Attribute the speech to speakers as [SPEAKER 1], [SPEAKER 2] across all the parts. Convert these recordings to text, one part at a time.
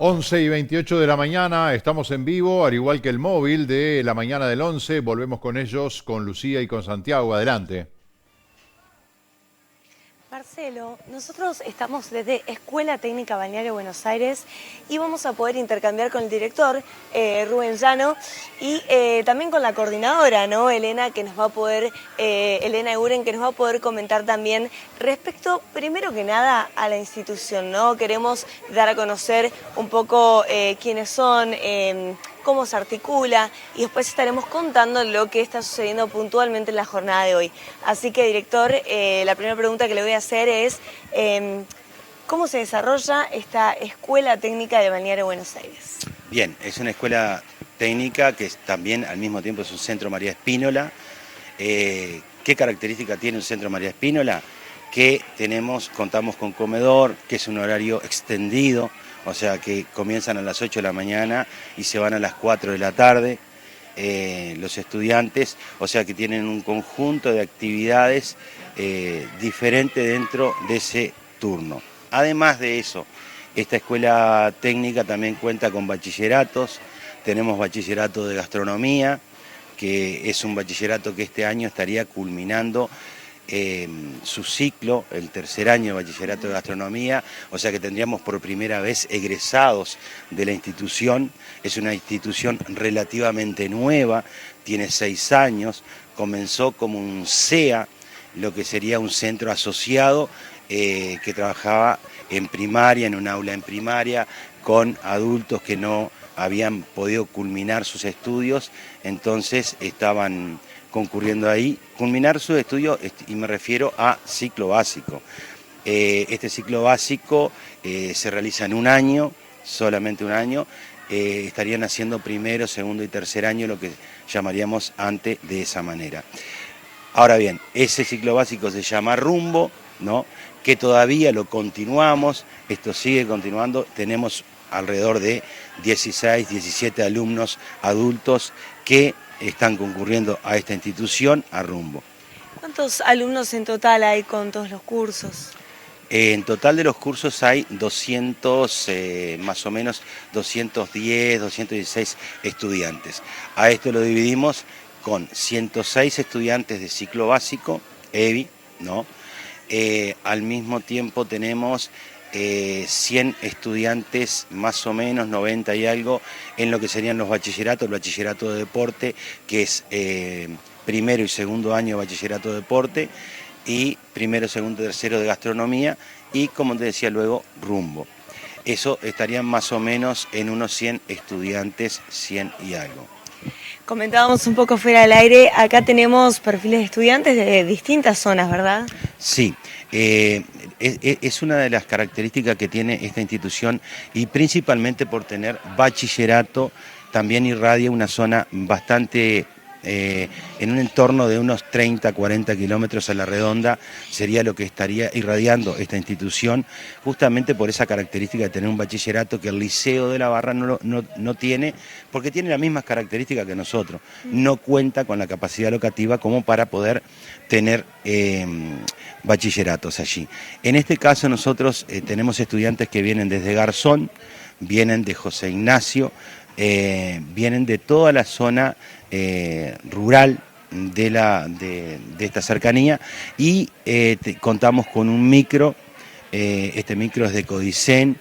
[SPEAKER 1] 11:28 de la mañana, estamos en vivo, al igual que el móvil de la mañana del 11. Volvemos con ellos, con Lucía y con Santiago. Adelante.
[SPEAKER 2] Marcelo, nosotros estamos desde Escuela Técnica Balneario Buenos Aires y vamos a poder intercambiar con el director, Rubén Llano, y también con la coordinadora, ¿no? Elena Eguren, que nos va a poder comentar también respecto, primero que nada, a la institución, ¿no? Queremos dar a conocer un poco quiénes son, cómo se articula, y después estaremos contando lo que está sucediendo puntualmente en la jornada de hoy. Así que, director, la primera pregunta que le voy a hacer es ¿cómo se desarrolla esta Escuela Técnica de Balneario Buenos Aires?
[SPEAKER 3] Bien, es una escuela técnica que también al mismo tiempo es un centro María Spínola. ¿Qué característica tiene un centro María Spínola? Que contamos con comedor, que es un horario extendido, o sea que comienzan a las 8 de la mañana y se van a las 4 de la tarde los estudiantes, o sea que tienen un conjunto de actividades diferentes dentro de ese turno. Además de eso, esta escuela técnica también cuenta con bachilleratos. Tenemos bachillerato de gastronomía, que es un bachillerato que este año estaría culminando su ciclo, el tercer año de bachillerato de gastronomía, o sea que tendríamos por primera vez egresados de la institución. Es una institución relativamente nueva, tiene 6 años, comenzó como un CEA, lo que sería un centro asociado que trabajaba en primaria, en un aula en primaria, con adultos que no habían podido culminar sus estudios, entonces estaban concurriendo ahí, culminar sus estudios, y me refiero a ciclo básico. Este ciclo básico se realiza en un año, solamente un año. Estarían haciendo primero, segundo y tercer año, lo que llamaríamos antes de esa manera. Ahora bien, ese ciclo básico se llama Rumbo, ¿no? Que todavía lo continuamos, esto sigue continuando, tenemos alrededor de 16, 17 alumnos adultos que están concurriendo a esta institución, a Rumbo.
[SPEAKER 2] ¿Cuántos alumnos en total hay con todos los cursos?
[SPEAKER 3] En total de los cursos hay 200, más o menos 210, 216 estudiantes. A esto lo dividimos con 106 estudiantes de ciclo básico, EBI, ¿no? Al mismo tiempo tenemos 100 estudiantes, más o menos 90 y algo, en lo que serían los bachilleratos, el bachillerato de deporte, que es primero y segundo año de bachillerato de deporte, y primero, segundo, tercero de gastronomía, y como te decía luego, Rumbo. Eso estarían más o menos en unos 100 estudiantes, 100 y algo.
[SPEAKER 2] Comentábamos un poco fuera del aire, acá tenemos perfiles de estudiantes de distintas zonas, ¿verdad?
[SPEAKER 3] Sí, es una de las características que tiene esta institución, y principalmente por tener bachillerato, también irradia una zona bastante, en un entorno de unos 30, 40 kilómetros a la redonda, sería lo que estaría irradiando esta institución, justamente por esa característica de tener un bachillerato que el Liceo de la Barra no tiene, porque tiene las mismas características que nosotros. No cuenta con la capacidad locativa como para poder tener bachilleratos allí. En este caso nosotros tenemos estudiantes que vienen desde Garzón, vienen de José Ignacio, vienen de toda la zona rural de esta cercanía, y contamos con un micro. Este micro es de Codicen,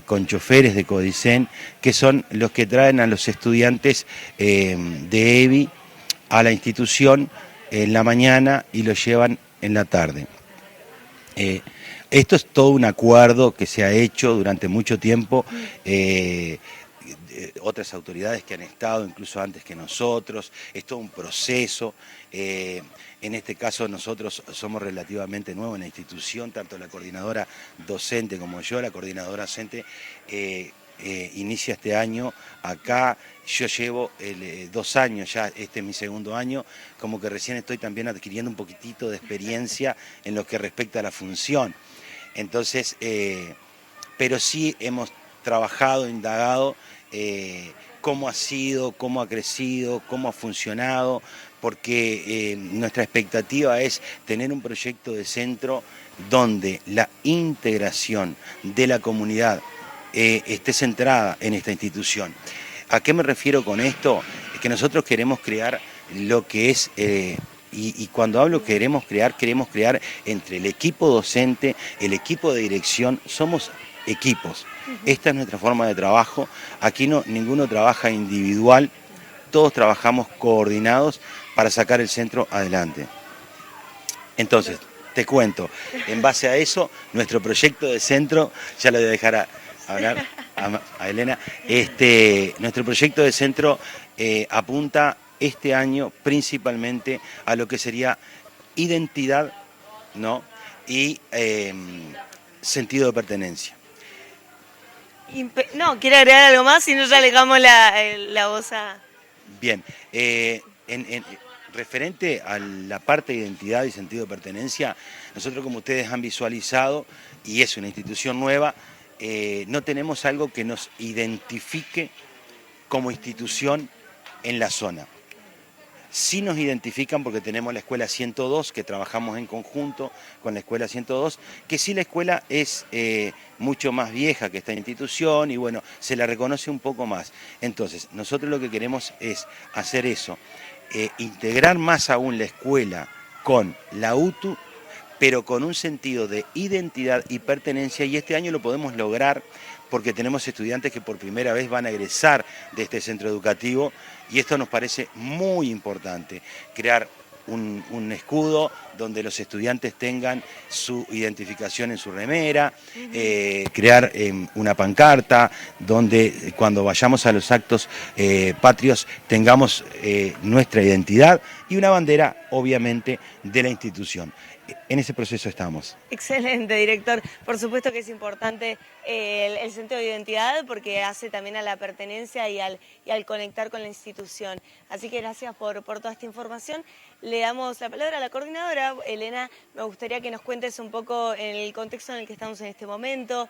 [SPEAKER 3] con choferes de Codicen, que son los que traen a los estudiantes de EBI a la institución en la mañana y los llevan en la tarde. Esto es todo un acuerdo que se ha hecho durante mucho tiempo. Otras autoridades que han estado incluso antes que nosotros, es todo un proceso. En este caso nosotros somos relativamente nuevos en la institución, tanto la coordinadora docente como yo. La coordinadora docente inicia este año acá, yo llevo 2 años ya, este es mi segundo año, como que recién estoy también adquiriendo un poquitito de experiencia en lo que respecta a la función. Entonces, pero sí hemos trabajado, indagado cómo ha sido, cómo ha crecido, cómo ha funcionado, porque nuestra expectativa es tener un proyecto de centro donde la integración de la comunidad esté centrada en esta institución. ¿A qué me refiero con esto? Es que nosotros queremos crear lo que es, y cuando hablo queremos crear entre el equipo docente, el equipo de dirección, somos equipos. Esta es nuestra forma de trabajo. Aquí ninguno trabaja individual, todos trabajamos coordinados para sacar el centro adelante. Entonces, te cuento, en base a eso, nuestro proyecto de centro, ya lo voy a dejar hablar a Elena, nuestro proyecto de centro apunta este año principalmente a lo que sería identidad, ¿no? Y sentido de pertenencia.
[SPEAKER 2] No, ¿quiere agregar algo más? Si no, ya le dejamos la voz a...
[SPEAKER 3] Bien, referente a la parte de identidad y sentido de pertenencia, nosotros, como ustedes han visualizado, y es una institución nueva, no tenemos algo que nos identifique como institución en la zona. Sí nos identifican porque tenemos la Escuela 102, que trabajamos en conjunto con la Escuela 102, que sí la escuela es mucho más vieja que esta institución y bueno, se la reconoce un poco más. Entonces, nosotros lo que queremos es hacer eso, integrar más aún la escuela con la UTU, pero con un sentido de identidad y pertenencia, y este año lo podemos lograr porque tenemos estudiantes que por primera vez van a egresar de este centro educativo, y esto nos parece muy importante, crear un escudo donde los estudiantes tengan su identificación en su remera, crear una pancarta donde cuando vayamos a los actos patrios tengamos nuestra identidad y una bandera, obviamente, de la institución. En ese proceso estamos.
[SPEAKER 2] Excelente, director. Por supuesto que es importante el sentido de identidad porque hace también a la pertenencia y al conectar con la institución. Así que gracias por toda esta información. Le damos la palabra a la coordinadora. Elena, me gustaría que nos cuentes un poco en el contexto en el que estamos en este momento.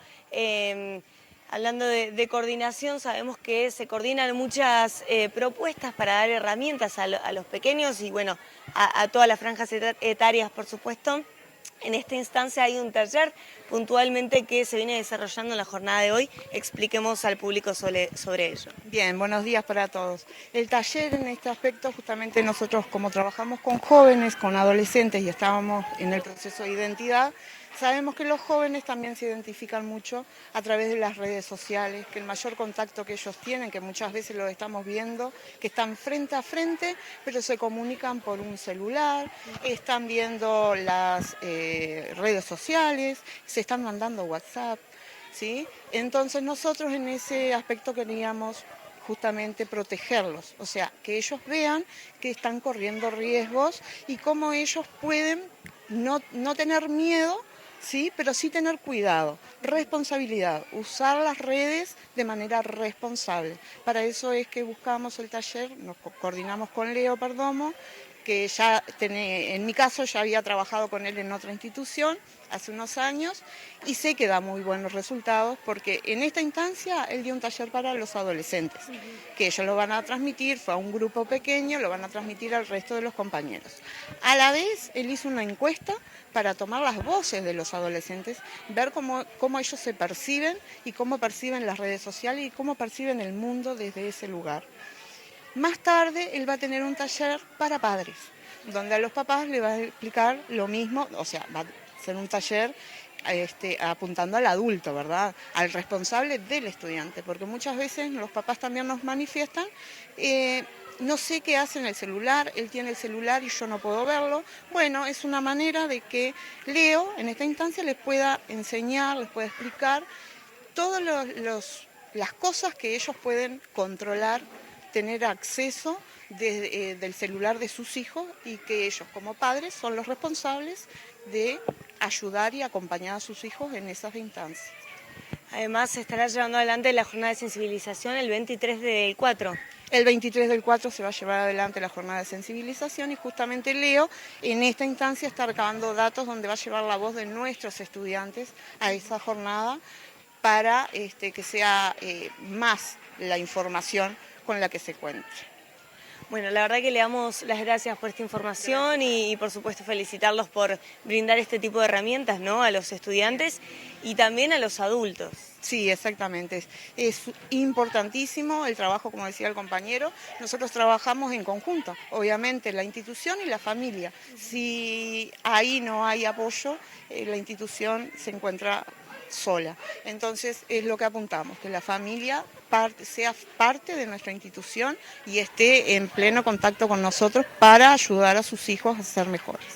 [SPEAKER 2] Hablando de coordinación, sabemos que se coordinan muchas propuestas para dar herramientas a los pequeños y bueno, a todas las franjas etarias, por supuesto. En esta instancia hay un taller puntualmente que se viene desarrollando en la jornada de hoy. Expliquemos al público sobre ello.
[SPEAKER 4] Bien, buenos días para todos. El taller en este aspecto, justamente nosotros como trabajamos con jóvenes, con adolescentes y estábamos en el proceso de identidad, sabemos que los jóvenes también se identifican mucho a través de las redes sociales, que el mayor contacto que ellos tienen, que muchas veces lo estamos viendo, que están frente a frente, pero se comunican por un celular, están viendo las redes sociales, se están mandando WhatsApp, ¿sí? Entonces nosotros en ese aspecto queríamos justamente protegerlos, o sea, que ellos vean que están corriendo riesgos y cómo ellos pueden no tener miedo, sí, pero sí tener cuidado, responsabilidad, usar las redes de manera responsable. Para eso es que buscamos el taller, nos coordinamos con Leo Perdomo, que ya en mi caso ya había trabajado con él en otra institución hace unos años y sé que da muy buenos resultados porque en esta instancia él dio un taller para los adolescentes, que ellos lo van a transmitir, fue a un grupo pequeño, lo van a transmitir al resto de los compañeros. A la vez él hizo una encuesta para tomar las voces de los adolescentes, ver cómo ellos se perciben y cómo perciben las redes sociales y cómo perciben el mundo desde ese lugar. Más tarde él va a tener un taller para padres, donde a los papás le va a explicar lo mismo, o sea, va a ser un taller apuntando al adulto, ¿verdad? Al responsable del estudiante, porque muchas veces los papás también nos manifiestan, no sé qué hace en el celular, él tiene el celular y yo no puedo verlo. Bueno, es una manera de que Leo en esta instancia les pueda enseñar, les pueda explicar todas las cosas que ellos pueden controlar, tener acceso del celular de sus hijos y que ellos como padres son los responsables de ayudar y acompañar a sus hijos en esas instancias.
[SPEAKER 2] Además, se estará llevando adelante la jornada de sensibilización el 23 del 4.
[SPEAKER 4] El 23 del 4 se va a llevar adelante la jornada de sensibilización y justamente Leo en esta instancia está recabando datos donde va a llevar la voz de nuestros estudiantes a esa jornada para que sea más la información con la que se cuente.
[SPEAKER 2] Bueno, la verdad que le damos las gracias por esta información y por supuesto felicitarlos por brindar este tipo de herramientas, ¿no?, a los estudiantes y también a los adultos.
[SPEAKER 4] Sí, exactamente. Es importantísimo el trabajo, como decía el compañero. Nosotros trabajamos en conjunto, obviamente, la institución y la familia. Si ahí no hay apoyo, la institución se encuentra sola. Entonces, es lo que apuntamos, que la familia sea parte de nuestra institución y esté en pleno contacto con nosotros para ayudar a sus hijos a ser mejores.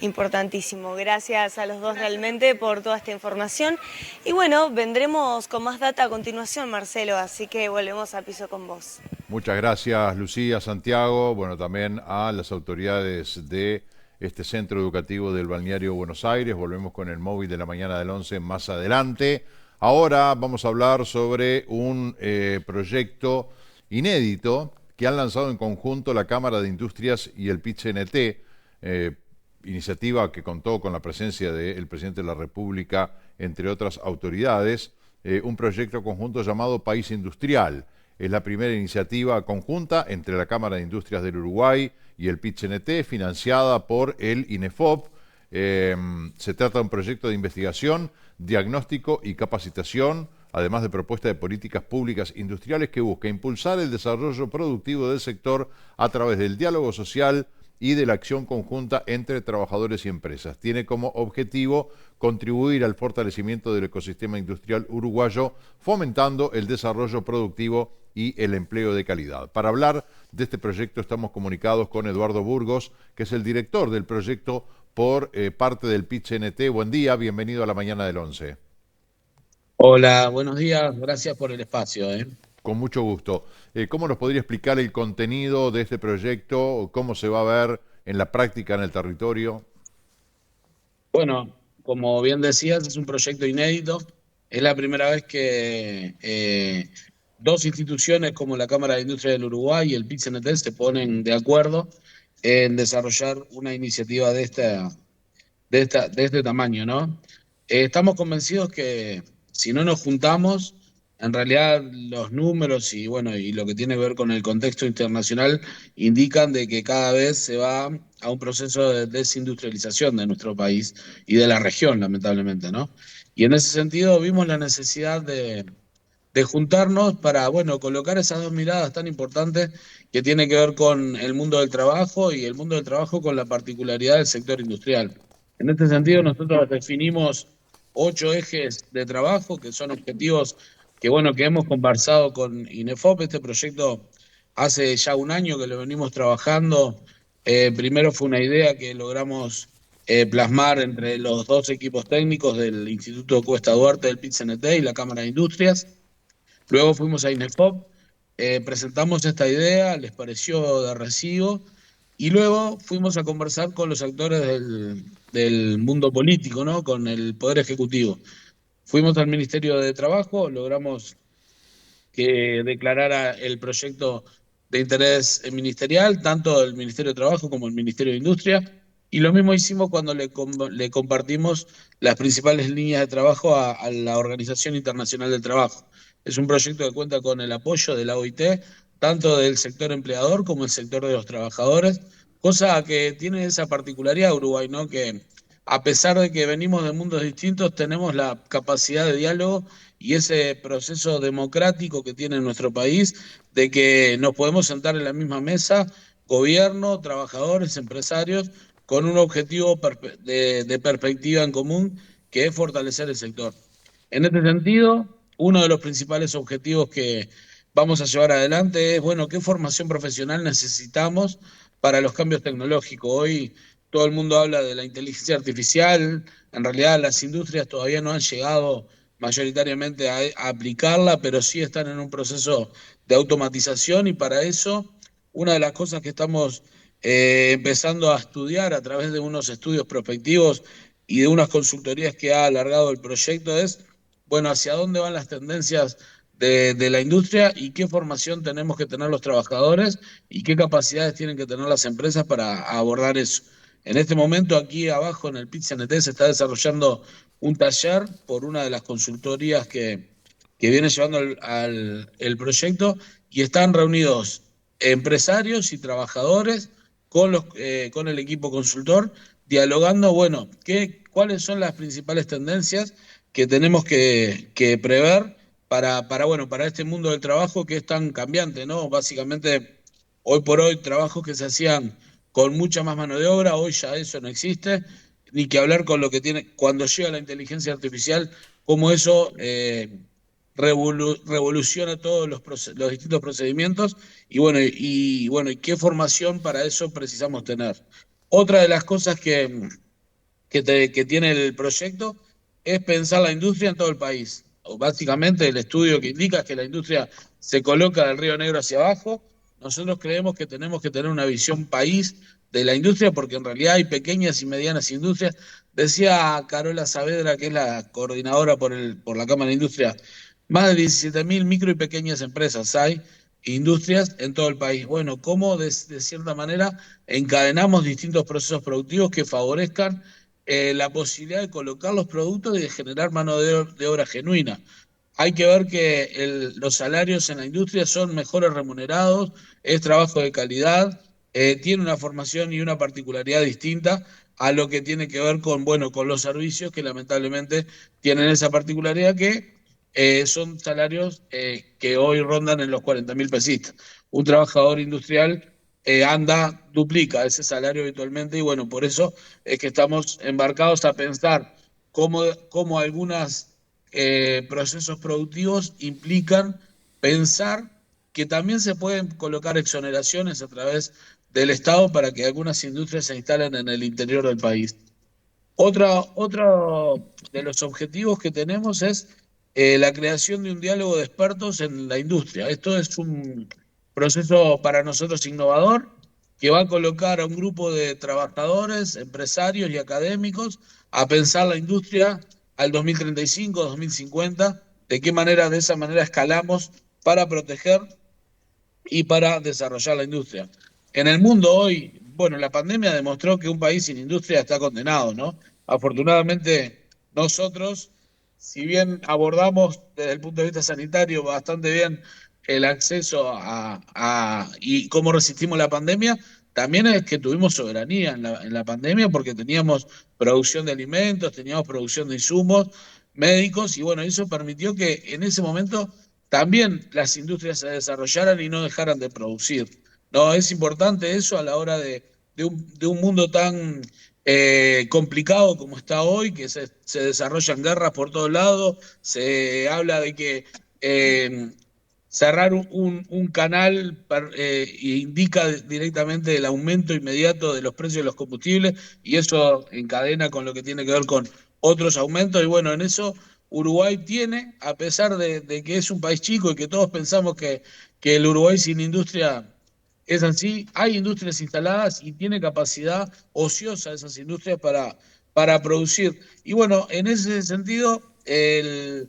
[SPEAKER 2] Importantísimo. Gracias a los dos realmente por toda esta información. Y bueno, vendremos con más data a continuación, Marcelo, así que volvemos a piso con vos.
[SPEAKER 1] Muchas gracias, Lucía, Santiago, bueno, también a las autoridades de este centro educativo del Balneario Buenos Aires. Volvemos con el móvil de la mañana del 11 más adelante. Ahora vamos a hablar sobre un proyecto inédito que han lanzado en conjunto la Cámara de Industrias y el PIT-CNT, iniciativa que contó con la presencia del presidente de la República, entre otras autoridades, un proyecto conjunto llamado País Industrial. Es la primera iniciativa conjunta entre la Cámara de Industrias del Uruguay y el PIT-CNT, financiada por el INEFOP. Se trata de un proyecto de investigación, diagnóstico y capacitación, además de propuesta de políticas públicas industriales que busca impulsar el desarrollo productivo del sector a través del diálogo social y de la acción conjunta entre trabajadores y empresas. Tiene como objetivo contribuir al fortalecimiento del ecosistema industrial uruguayo, fomentando el desarrollo productivo y el empleo de calidad. Para hablar de este proyecto estamos comunicados con Eduardo Burgos, que es el director del proyecto por parte del PIT-CNT. Buen día, bienvenido a la mañana del 11.
[SPEAKER 5] Hola, buenos días, gracias por el espacio.
[SPEAKER 1] Con mucho gusto. ¿Cómo nos podría explicar el contenido de este proyecto? ¿Cómo se va a ver en la práctica en el territorio?
[SPEAKER 5] Bueno, como bien decías, es un proyecto inédito. Es la primera vez que dos instituciones como la Cámara de Industria del Uruguay y el PIT-CNT se ponen de acuerdo en desarrollar una iniciativa de este tamaño, ¿no? Estamos convencidos que si no nos juntamos, en realidad los números y bueno, y lo que tiene que ver con el contexto internacional indican de que cada vez se va a un proceso de desindustrialización de nuestro país y de la región, lamentablemente, ¿no? Y en ese sentido vimos la necesidad de juntarnos para, bueno, colocar esas dos miradas tan importantes que tienen que ver con el mundo del trabajo y el mundo del trabajo con la particularidad del sector industrial. En este sentido, nosotros definimos 8 ejes de trabajo que son objetivos que, bueno, que hemos conversado con INEFOP. Este proyecto hace ya un año que lo venimos trabajando. Primero fue una idea que logramos plasmar entre los dos equipos técnicos del Instituto Cuesta Duarte del PIT-CNT y la Cámara de Industrias. Luego fuimos a INEFOP, presentamos esta idea, les pareció de recibo, y luego fuimos a conversar con los actores del mundo político, ¿no? Con el Poder Ejecutivo. Fuimos al Ministerio de Trabajo, logramos que declarara el proyecto de interés ministerial, tanto el Ministerio de Trabajo como el Ministerio de Industria, y lo mismo hicimos cuando le compartimos las principales líneas de trabajo a la Organización Internacional del Trabajo. Es un proyecto que cuenta con el apoyo de la OIT, tanto del sector empleador como el sector de los trabajadores, cosa que tiene esa particularidad Uruguay, ¿no? Que a pesar de que venimos de mundos distintos, tenemos la capacidad de diálogo y ese proceso democrático que tiene nuestro país, de que nos podemos sentar en la misma mesa, gobierno, trabajadores, empresarios, con un objetivo de perspectiva en común, que es fortalecer el sector. En este sentido, uno de los principales objetivos que vamos a llevar adelante es, bueno, ¿qué formación profesional necesitamos para los cambios tecnológicos? Hoy todo el mundo habla de la inteligencia artificial, en realidad las industrias todavía no han llegado mayoritariamente a aplicarla, pero sí están en un proceso de automatización, y para eso una de las cosas que estamos empezando a estudiar a través de unos estudios prospectivos y de unas consultorías que ha alargado el proyecto es, bueno, hacia dónde van las tendencias de la industria y qué formación tenemos que tener los trabajadores y qué capacidades tienen que tener las empresas para abordar eso. En este momento, aquí abajo en el PIT-CNT se está desarrollando un taller por una de las consultorías que viene llevando el proyecto, y están reunidos empresarios y trabajadores con el equipo consultor, dialogando, bueno, cuáles son las principales tendencias que tenemos que prever para este mundo del trabajo que es tan cambiante, ¿no? Básicamente, hoy por hoy, trabajos que se hacían con mucha más mano de obra, hoy ya eso no existe, ni que hablar con lo que tiene, cuando llega la inteligencia artificial, cómo eso revoluciona todos los distintos procedimientos y qué formación para eso precisamos tener. Otra de las cosas que tiene el proyecto es pensar la industria en todo el país. Básicamente el estudio que indica es que la industria se coloca del Río Negro hacia abajo. Nosotros creemos que tenemos que tener una visión país de la industria porque en realidad hay pequeñas y medianas industrias. Decía Carola Saavedra, que es la coordinadora por la Cámara de Industria, más de 17.000 micro y pequeñas empresas hay, industrias en todo el país. Bueno, ¿cómo de cierta manera encadenamos distintos procesos productivos que favorezcan la posibilidad de colocar los productos y de generar mano de obra genuina? Hay que ver que los salarios en la industria son mejores remunerados, es trabajo de calidad, tiene una formación y una particularidad distinta a lo que tiene que ver con los servicios que lamentablemente tienen esa particularidad que son salarios que hoy rondan en los 40.000 pesitos. Un trabajador industrial duplica ese salario habitualmente y bueno, por eso es que estamos embarcados a pensar cómo algunos procesos productivos implican pensar que también se pueden colocar exoneraciones a través del Estado para que algunas industrias se instalen en el interior del país. Otro de los objetivos que tenemos es la creación de un diálogo de expertos en la industria. Esto es un proceso para nosotros innovador que va a colocar a un grupo de trabajadores, empresarios y académicos a pensar la industria al 2035, 2050, de esa manera escalamos para proteger y para desarrollar la industria. En el mundo hoy, la pandemia demostró que un país sin industria está condenado, ¿no? Afortunadamente, nosotros, si bien abordamos desde el punto de vista sanitario bastante bien el acceso y cómo resistimos la pandemia, también es que tuvimos soberanía en la pandemia porque teníamos producción de alimentos, teníamos producción de insumos médicos y eso permitió que en ese momento también las industrias se desarrollaran y no dejaran de producir. No, es importante eso a la hora de un mundo tan complicado como está hoy, que se desarrollan guerras por todos lados, se habla de que cerrar un canal indica directamente el aumento inmediato de los precios de los combustibles y eso encadena con lo que tiene que ver con otros aumentos y en eso Uruguay tiene, a pesar de que es un país chico y que todos pensamos que el Uruguay sin industria es así, hay industrias instaladas y tiene capacidad ociosa esas industrias para producir. Y en ese sentido, el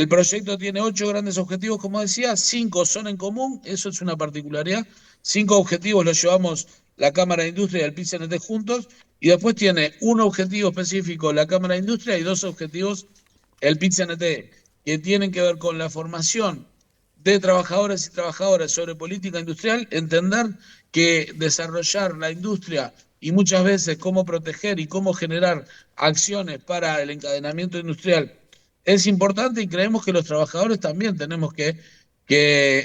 [SPEAKER 5] proyecto tiene 8 grandes objetivos, como decía, 5 son en común, eso es una particularidad. 5 objetivos los llevamos la Cámara de Industria y el PIT-CNT juntos, y después tiene un objetivo específico la Cámara de Industria y 2 objetivos el PIT-CNT, que tienen que ver con la formación de trabajadores y trabajadoras sobre política industrial, entender que desarrollar la industria y muchas veces cómo proteger y cómo generar acciones para el encadenamiento industrial es importante y creemos que los trabajadores también tenemos que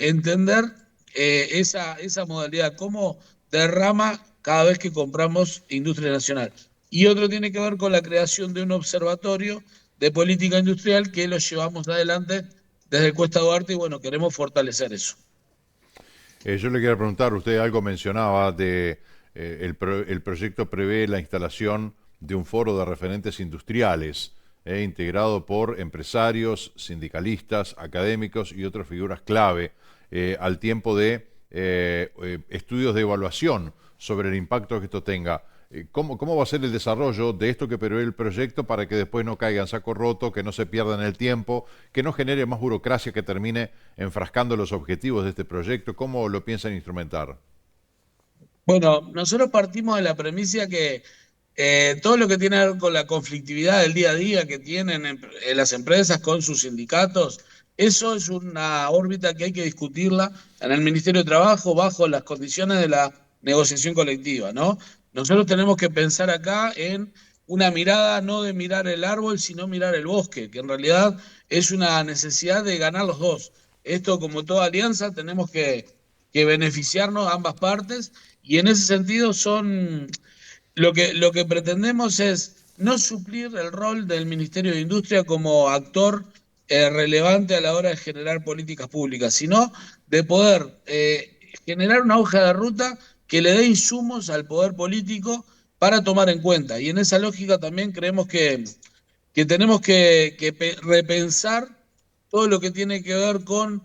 [SPEAKER 5] entender esa modalidad, cómo derrama cada vez que compramos industria nacional. Y otro tiene que ver con la creación de un observatorio de política industrial que lo llevamos adelante desde Cuesta Duarte y queremos fortalecer eso.
[SPEAKER 1] Yo le quiero preguntar, usted algo mencionaba de el proyecto prevé la instalación de un foro de referentes industriales integrado por empresarios, sindicalistas, académicos y otras figuras clave al tiempo de estudios de evaluación sobre el impacto que esto tenga. ¿Cómo va a ser el desarrollo de esto que prevé el proyecto para que después no caiga en saco roto, que no se pierda en el tiempo, que no genere más burocracia que termine enfrascando los objetivos de este proyecto? ¿Cómo lo piensan instrumentar?
[SPEAKER 5] Nosotros partimos de la premisa que todo lo que tiene que ver con la conflictividad del día a día que tienen las empresas con sus sindicatos, eso es una órbita que hay que discutirla en el Ministerio de Trabajo bajo las condiciones de la negociación colectiva, ¿no? Nosotros tenemos que pensar acá en una mirada no de mirar el árbol, sino mirar el bosque, que en realidad es una necesidad de ganar los dos. Esto, como toda alianza, tenemos que beneficiarnos ambas partes, y en ese sentido lo que pretendemos es no suplir el rol del Ministerio de Industria como actor relevante a la hora de generar políticas públicas, sino de poder generar una hoja de ruta que le dé insumos al poder político para tomar en cuenta. Y en esa lógica también creemos que tenemos que repensar todo lo que tiene que ver con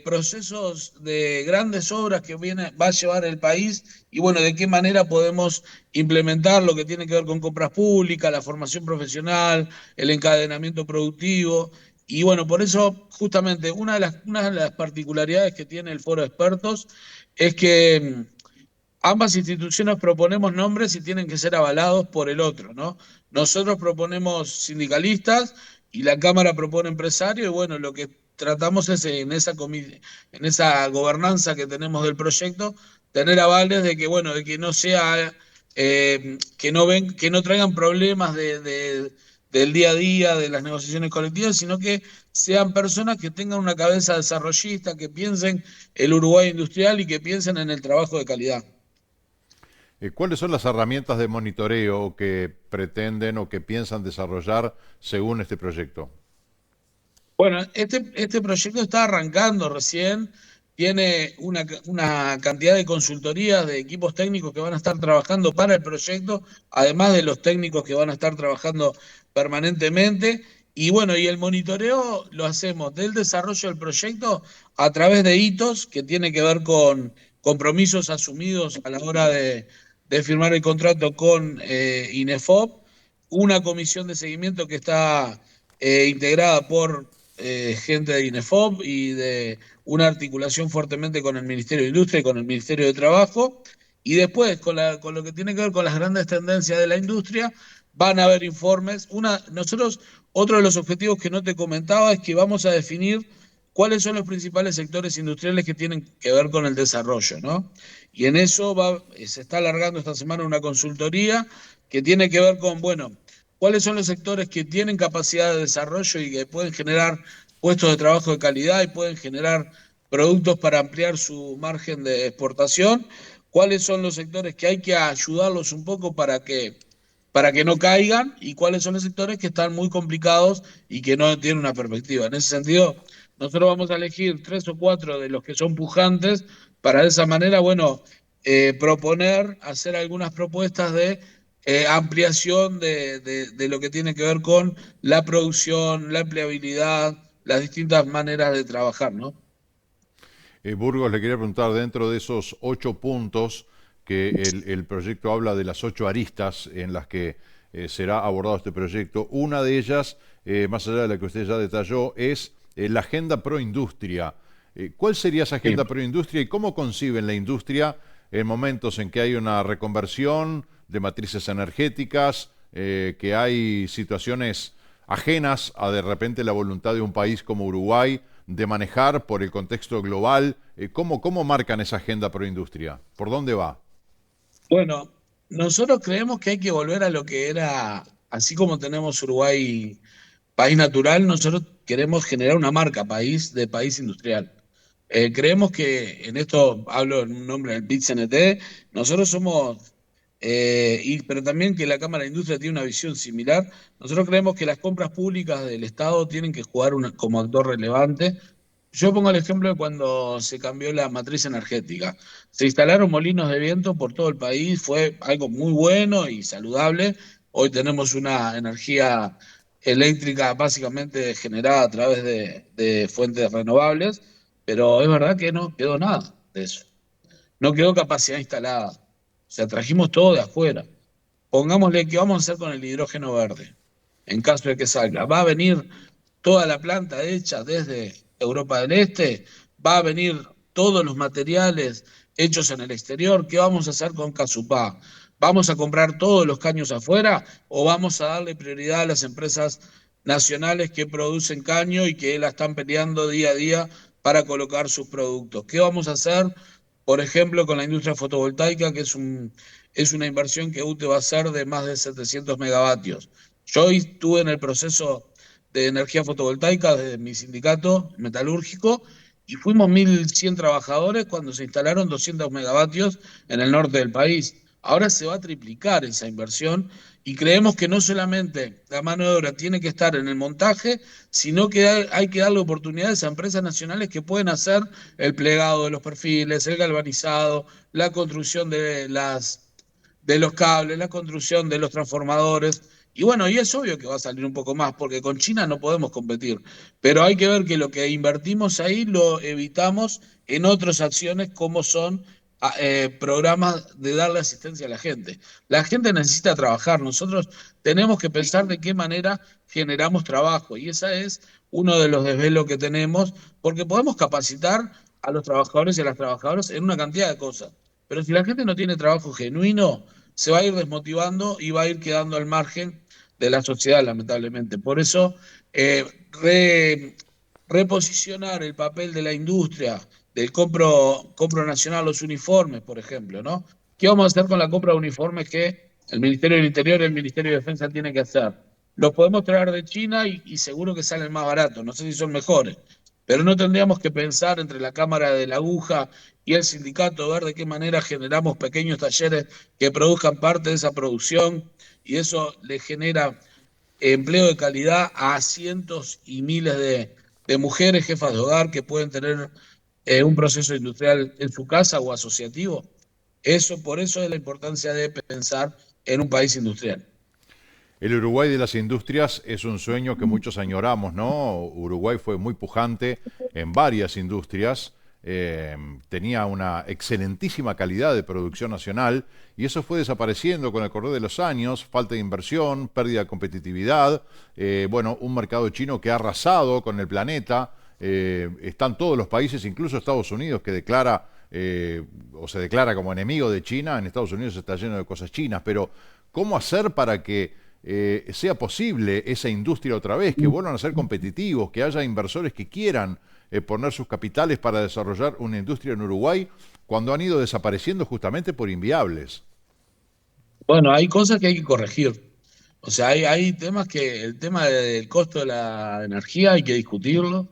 [SPEAKER 5] procesos de grandes obras que va a llevar el país, y bueno, de qué manera podemos implementar lo que tiene que ver con compras públicas, la formación profesional, el encadenamiento productivo. Y bueno, por eso justamente una de las particularidades que tiene el Foro de Expertos es que ambas instituciones proponemos nombres y tienen que ser avalados por el otro, ¿no? Nosotros proponemos sindicalistas y la Cámara propone empresarios, y bueno, lo que tratamos es en esa gobernanza que tenemos del proyecto, tener avales de que, bueno, de que no sea, que no traigan problemas del día a día, de las negociaciones colectivas, sino que sean personas que tengan una cabeza desarrollista, que piensen el Uruguay industrial y que piensen en el trabajo de calidad.
[SPEAKER 1] ¿Cuáles son las herramientas de monitoreo que pretenden o que piensan desarrollar según este proyecto?
[SPEAKER 5] Bueno, este proyecto está arrancando recién, tiene una cantidad de consultorías, de equipos técnicos que van a estar trabajando para el proyecto, además de los técnicos que van a estar trabajando permanentemente. Y bueno, y el monitoreo lo hacemos del desarrollo del proyecto a través de hitos que tiene que ver con compromisos asumidos a la hora de firmar el contrato con INEFOP, una comisión de seguimiento que está integrada por gente de INEFOP y de una articulación fuertemente con el Ministerio de Industria y con el Ministerio de Trabajo. Y después, con lo que tiene que ver con las grandes tendencias de la industria, van a haber informes. Otro de los objetivos que no te comentaba es que vamos a definir cuáles son los principales sectores industriales que tienen que ver con el desarrollo, ¿no? Y en eso se está alargando esta semana una consultoría que tiene que ver con, bueno, cuáles son los sectores que tienen capacidad de desarrollo y que pueden generar puestos de trabajo de calidad y pueden generar productos para ampliar su margen de exportación, cuáles son los sectores que hay que ayudarlos un poco para que no caigan, y cuáles son los sectores que están muy complicados y que no tienen una perspectiva. En ese sentido, nosotros vamos a elegir 3 o 4 de los que son pujantes para de esa manera, bueno, hacer algunas propuestas de ampliación de lo que tiene que ver con la producción, la empleabilidad, las distintas maneras de trabajar, ¿no?
[SPEAKER 1] Burgos, le quería preguntar, dentro de esos 8 puntos que el proyecto habla de las 8 aristas en las que será abordado este proyecto, una de ellas, más allá de la que usted ya detalló, es la agenda pro-industria. ¿Cuál sería esa agenda pro-industria y cómo conciben la industria en momentos en que hay una reconversión de matrices energéticas, que hay situaciones ajenas a de repente la voluntad de un país como Uruguay de manejar por el contexto global? ¿Cómo marcan esa agenda pro-industria? ¿Por dónde va?
[SPEAKER 5] Bueno, nosotros creemos que hay que volver a lo que era, así como tenemos Uruguay país natural, nosotros queremos generar una marca de país industrial. Creemos que, en esto hablo en nombre del PIT-CNT, nosotros somos, pero también que la Cámara de Industria tiene una visión similar. Nosotros creemos que las compras públicas del Estado tienen que jugar como actor relevante. Yo pongo el ejemplo de cuando se cambió la matriz energética. Se instalaron molinos de viento por todo el país, fue algo muy bueno y saludable. Hoy tenemos una energía eléctrica básicamente generada a través de fuentes renovables, pero es verdad que no quedó nada de eso. No quedó capacidad instalada. O sea, trajimos todo de afuera. Pongámosle qué vamos a hacer con el hidrógeno verde, en caso de que salga. Va a venir toda la planta hecha desde Europa del Este, va a venir todos los materiales hechos en el exterior. ¿Qué vamos a hacer con Casupá? ¿Vamos a comprar todos los caños afuera o vamos a darle prioridad a las empresas nacionales que producen caño y que la están peleando día a día para colocar sus productos? ¿Qué vamos a hacer por ejemplo, con la industria fotovoltaica, que es una inversión que UTE va a hacer de más de 700 megavatios. Yo hoy estuve en el proceso de energía fotovoltaica de mi sindicato metalúrgico y fuimos 1.100 trabajadores cuando se instalaron 200 megavatios en el norte del país. Ahora se va a triplicar esa inversión y creemos que no solamente la mano de obra tiene que estar en el montaje, sino que hay que darle oportunidades a empresas nacionales que pueden hacer el plegado de los perfiles, el galvanizado, la construcción de los cables, la construcción de los transformadores. Y bueno, y es obvio que va a salir un poco más, porque con China no podemos competir. Pero hay que ver que lo que invertimos ahí lo evitamos en otras acciones como son programas de darle asistencia a la gente. La gente necesita trabajar, nosotros tenemos que pensar de qué manera generamos trabajo y ese es uno de los desvelos que tenemos, porque podemos capacitar a los trabajadores y a las trabajadoras en una cantidad de cosas, pero si la gente no tiene trabajo genuino, se va a ir desmotivando y va a ir quedando al margen de la sociedad, lamentablemente. Por eso, reposicionar el papel de la industria, del compro nacional, los uniformes, por ejemplo, ¿no? ¿Qué vamos a hacer con la compra de uniformes que el Ministerio del Interior y el Ministerio de Defensa tienen que hacer? Los podemos traer de China y seguro que salen más baratos, no sé si son mejores, pero no tendríamos que pensar entre la Cámara de la Aguja y el sindicato, ver de qué manera generamos pequeños talleres que produzcan parte de esa producción y eso le genera empleo de calidad a cientos y miles de mujeres, jefas de hogar que pueden tener un proceso industrial en su casa o asociativo. Por eso es la importancia de pensar en un país industrial.
[SPEAKER 1] El Uruguay de las industrias es un sueño que muchos añoramos, ¿no? Uruguay fue muy pujante en varias industrias, tenía una excelentísima calidad de producción nacional y eso fue desapareciendo con el correr de los años, falta de inversión, pérdida de competitividad, bueno, un mercado chino que ha arrasado con el planeta, están todos los países, incluso Estados Unidos, que declara o se declara como enemigo de China. En Estados Unidos está lleno de cosas chinas, pero ¿cómo hacer para que sea posible esa industria otra vez, que vuelvan a ser competitivos, que haya inversores que quieran poner sus capitales para desarrollar una industria en Uruguay cuando han ido desapareciendo justamente por inviables?
[SPEAKER 5] Bueno, hay cosas que hay que corregir. O sea, hay temas el tema del costo de la energía hay que discutirlo.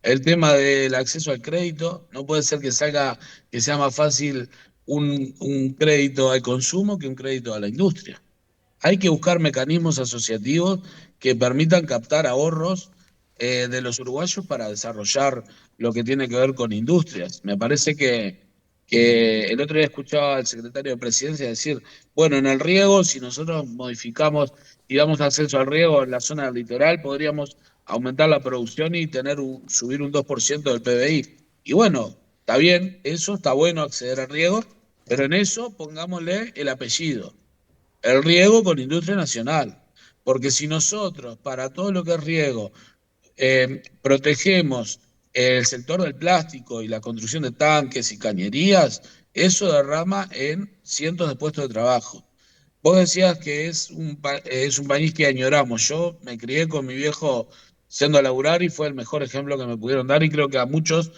[SPEAKER 5] El tema del acceso al crédito, no puede ser que sea más fácil un crédito al consumo que un crédito a la industria. Hay que buscar mecanismos asociativos que permitan captar ahorros de los uruguayos para desarrollar lo que tiene que ver con industrias. Me parece que el otro día escuchaba al secretario de Presidencia decir, bueno, en el riego, si nosotros modificamos y damos acceso al riego en la zona del litoral, podríamos aumentar la producción y subir un 2% del PBI. Y bueno, está bien, eso está bueno acceder al riego, pero en eso pongámosle el apellido. El riego con industria nacional, porque si nosotros para todo lo que es riego protegemos el sector del plástico y la construcción de tanques y cañerías, eso derrama en cientos de puestos de trabajo. Vos decías que es un país que añoramos. Yo me crié con mi viejo siendo a laburar y fue el mejor ejemplo que me pudieron dar y creo que a muchos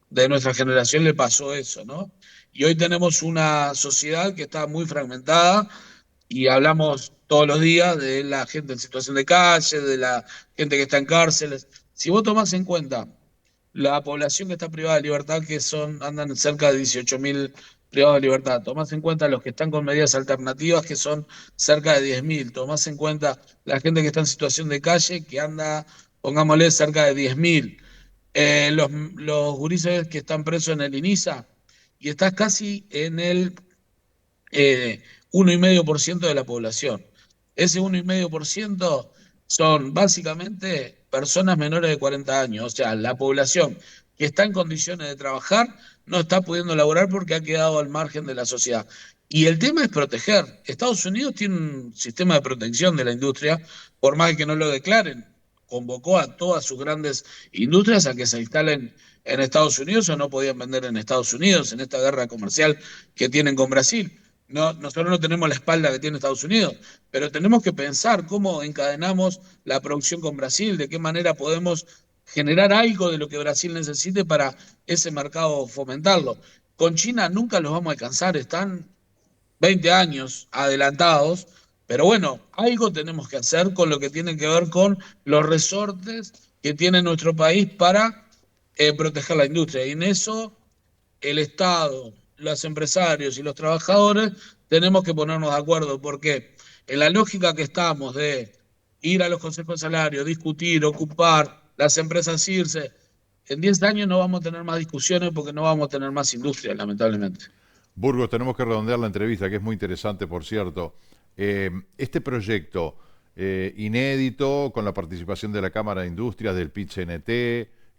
[SPEAKER 5] de nuestra generación le pasó eso, ¿no? Y hoy tenemos una sociedad que está muy fragmentada y hablamos todos los días de la gente en situación de calle, de la gente que está en cárceles. Si vos tomás en cuenta la población que está privada de libertad, que andan cerca de 18.000 privados de libertad, tomás en cuenta los que están con medidas alternativas, que son cerca de 10.000, tomás en cuenta la gente que está en situación de calle, que anda, pongámosle, cerca de 10.000, los gurises que están presos en el INISA, y estás casi en el 1,5% de la población. Ese 1,5% son básicamente personas menores de 40 años, o sea, la población que está en condiciones de trabajar no está pudiendo laborar porque ha quedado al margen de la sociedad. Y el tema es proteger. Estados Unidos tiene un sistema de protección de la industria, por más que no lo declaren. Convocó a todas sus grandes industrias a que se instalen en Estados Unidos o no podían vender en Estados Unidos en esta guerra comercial que tienen con Brasil. No, nosotros no tenemos la espalda que tiene Estados Unidos, pero tenemos que pensar cómo encadenamos la producción con Brasil, de qué manera podemos generar algo de lo que Brasil necesite para ese mercado fomentarlo. con China nunca los vamos a alcanzar, están 20 años adelantados, pero bueno, algo tenemos que hacer con lo que tiene que ver con los resortes que tiene nuestro país para proteger la industria. Y en eso el Estado, los empresarios y los trabajadores tenemos que ponernos de acuerdo, porque en la lógica que estamos de ir a los consejos de salario, discutir, ocupar, las empresas irse, en 10 años no vamos a tener más discusiones porque no vamos a tener más industria, lamentablemente.
[SPEAKER 1] Burgos, tenemos que redondear la entrevista, que es muy interesante, por cierto. Este proyecto inédito, con la participación de la Cámara de Industrias, del PIT-CNT,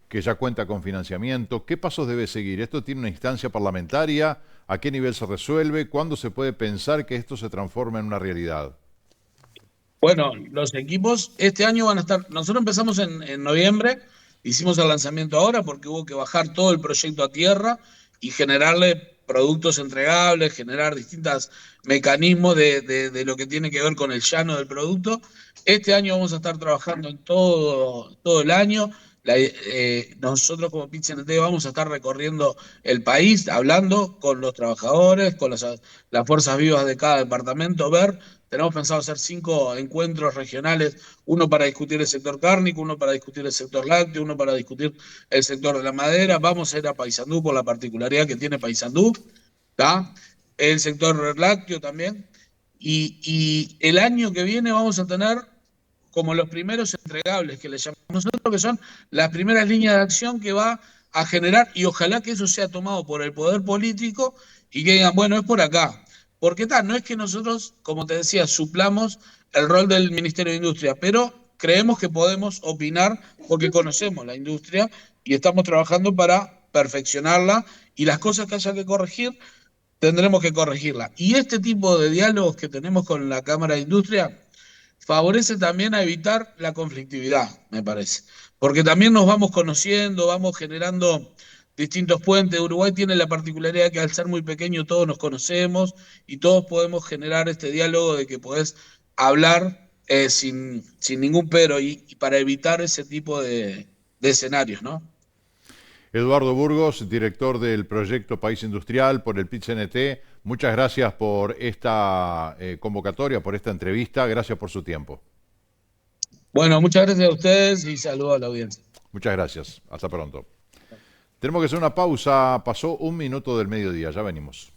[SPEAKER 1] que ya cuenta con financiamiento, ¿qué pasos debe seguir? ¿Esto tiene una instancia parlamentaria? ¿A qué nivel se resuelve? ¿Cuándo se puede pensar que esto se transforma en una realidad?
[SPEAKER 5] Bueno, los equipos este año van a estar, nosotros empezamos en noviembre, hicimos el lanzamiento ahora porque hubo que bajar todo el proyecto a tierra y generarle productos entregables, generar distintos mecanismos de lo que tiene que ver con el llano del producto. Este año vamos a estar trabajando en todo el año. Nosotros como PIT-CNT vamos a estar recorriendo el país, hablando con los trabajadores, con las fuerzas vivas de cada departamento, tenemos pensado hacer 5 encuentros regionales, uno para discutir el sector cárnico, uno para discutir el sector lácteo, uno para discutir el sector de la madera. Vamos a ir a Paysandú por la particularidad que tiene Paysandú, ¿tá? El sector lácteo también. Y el año que viene vamos a tener como los primeros entregables que le llamamos nosotros, que son las primeras líneas de acción que va a generar, y ojalá que eso sea tomado por el poder político y que digan, bueno, es por acá. Porque no es que nosotros, como te decía, suplamos el rol del Ministerio de Industria, pero creemos que podemos opinar porque conocemos la industria y estamos trabajando para perfeccionarla, y las cosas que haya que corregir, tendremos que corregirla. Y este tipo de diálogos que tenemos con la Cámara de Industria favorece también a evitar la conflictividad, me parece. Porque también nos vamos conociendo, vamos generando distintos puentes. Uruguay tiene la particularidad que al ser muy pequeño todos nos conocemos y todos podemos generar este diálogo de que podés hablar sin ningún pero, y para evitar ese tipo de escenarios, ¿no?
[SPEAKER 1] Eduardo Burgos, director del proyecto País Industrial por el PIT-CNT, muchas gracias por esta convocatoria, por esta entrevista. Gracias por su tiempo.
[SPEAKER 5] Bueno, muchas gracias a ustedes y saludos a la audiencia.
[SPEAKER 1] Muchas gracias. Hasta pronto. Tenemos que hacer una pausa. Pasó 1 minuto del mediodía. Ya venimos.